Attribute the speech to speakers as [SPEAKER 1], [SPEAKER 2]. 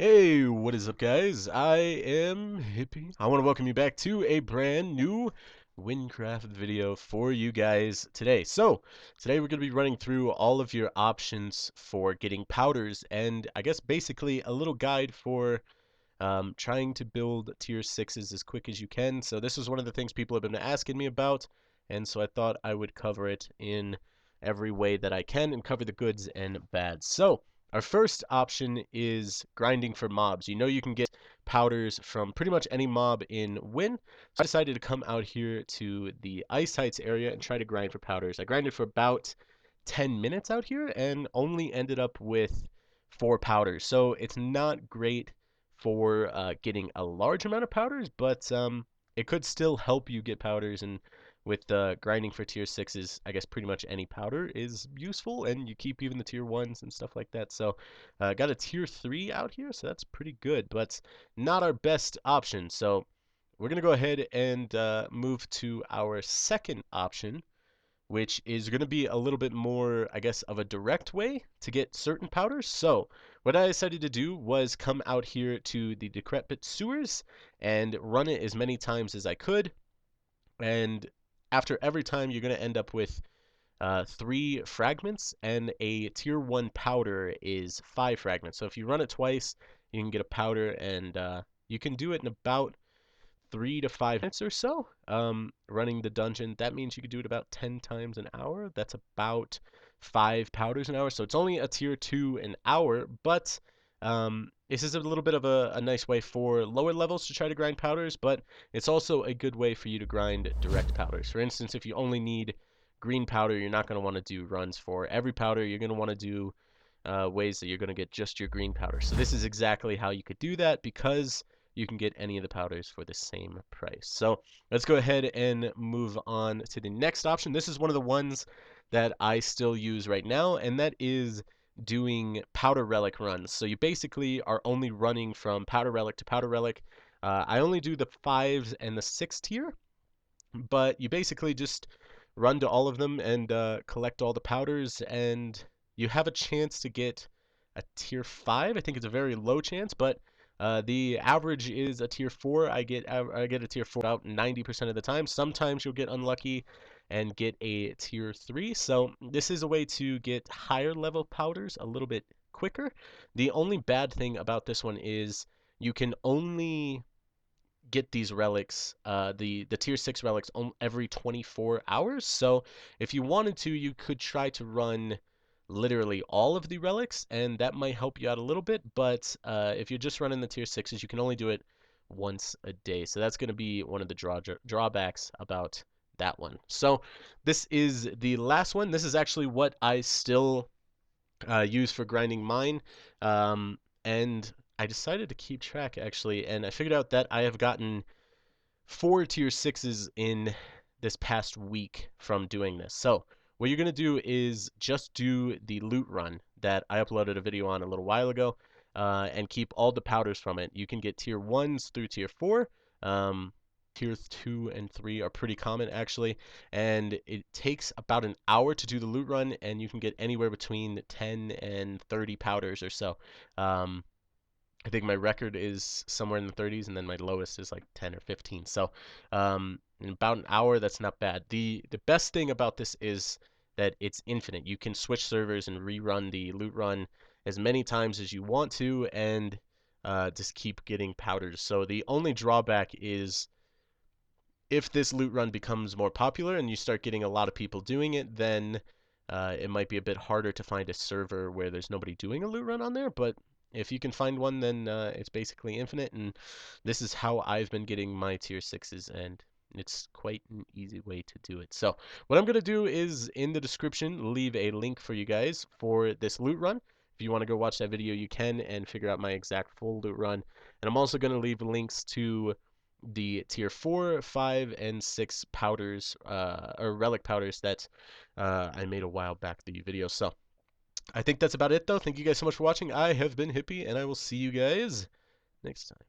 [SPEAKER 1] Hey, what is up, guys? I am Hippie. I want to welcome you back to a brand new Wynncraft video for you guys today. So, today we're going to be running through all of your options for getting powders, and I guess basically a little guide for trying to build tier 6s as quick as you can. So this is one of the things people have been asking me about, and so I thought I would cover it in every way that I can and cover the goods and bads. So our first option is grinding for mobs. You know you can get powders from pretty much any mob in Wynn. So I decided to come out here to the Ice Heights area and try to grind for powders. I grinded for about 10 minutes out here and only ended up with 4 powders. So it's not great for getting a large amount of powders, but it could still help you get powders. And with grinding for tier 6s, I guess pretty much any powder is useful, and you keep even the tier 1s and stuff like that. So got a tier 3 out here, so that's pretty good, but not our best option. So we're going to go ahead and move to our second option, which is going to be a little bit more, I guess, of a direct way to get certain powders. So what I decided to do was come out here to the decrepit sewers and run it as many times as I could. And after every time, you're going to end up with 3 fragments, and a tier 1 powder is 5 fragments. So if you run it twice, you can get a powder, and you can do it in about 3 to 5 minutes or so. Running the dungeon, that means you could do it about 10 times an hour. That's about 5 powders an hour. So it's only a tier 2 an hour, but this is a little bit of a nice way for lower levels to try to grind powders, but it's also a good way for you to grind direct powders. For instance, if you only need green powder, you're not going to want to do runs for every powder. You're going to want to do ways that you're going to get just your green powder. So this is exactly how you could do that, because you can get any of the powders for the same price. So let's go ahead and move on to the next option. This is one of the ones that I still use right now, and that is doing powder relic runs. So you basically are only running from powder relic to powder relic. I only do the 5s and the 6 tier, but you basically just run to all of them and collect all the powders, and you have a chance to get a tier 5. I think it's a very low chance, but the average is a tier 4. I get a tier 4 about 90% of the time. Sometimes you'll get unlucky and get a tier 3. So this is a way to get higher level powders a little bit quicker. The only bad thing about this one is you can only get these relics, the tier 6 relics, every 24 hours. So if you wanted to, you could try to run literally all of the relics, and that might help you out a little bit. But if you're just running the tier 6s, you can only do it once a day. So that's going to be one of the drawbacks about that one. So this is the last one. This is actually what I still use for grinding mine. And I decided to keep track, actually, and I figured out that I have gotten 4 tier 6s in this past week from doing this. So what you're going to do is just do the loot run that I uploaded a video on a little while ago, and keep all the powders from it. You can get tier 1s through tier 4. Tier 2 and 3 are pretty common, actually, and it takes about an hour to do the loot run, and you can get anywhere between 10 and 30 powders or so. I think my record is somewhere in the 30s, and then my lowest is like 10 or 15. So in about an hour, that's not bad. The best thing about this is that it's infinite. You can switch servers and rerun the loot run as many times as you want to, and just keep getting powders. So the only drawback is, if this loot run becomes more popular and you start getting a lot of people doing it, then it might be a bit harder to find a server where there's nobody doing a loot run on there. But if you can find one, then it's basically infinite, and this is how I've been getting my tier 6s, and it's quite an easy way to do it. So what I'm going to do is, in the description, leave a link for you guys for this loot run. If you want to go watch that video, you can, and figure out my exact full loot run. And I'm also going to leave links to the tier 4, 5, and 6 powders, or relic powders that I made a while back, the video. So I think that's about it, though. Thank you guys so much for watching. I have been Hippie, and I will see you guys next time.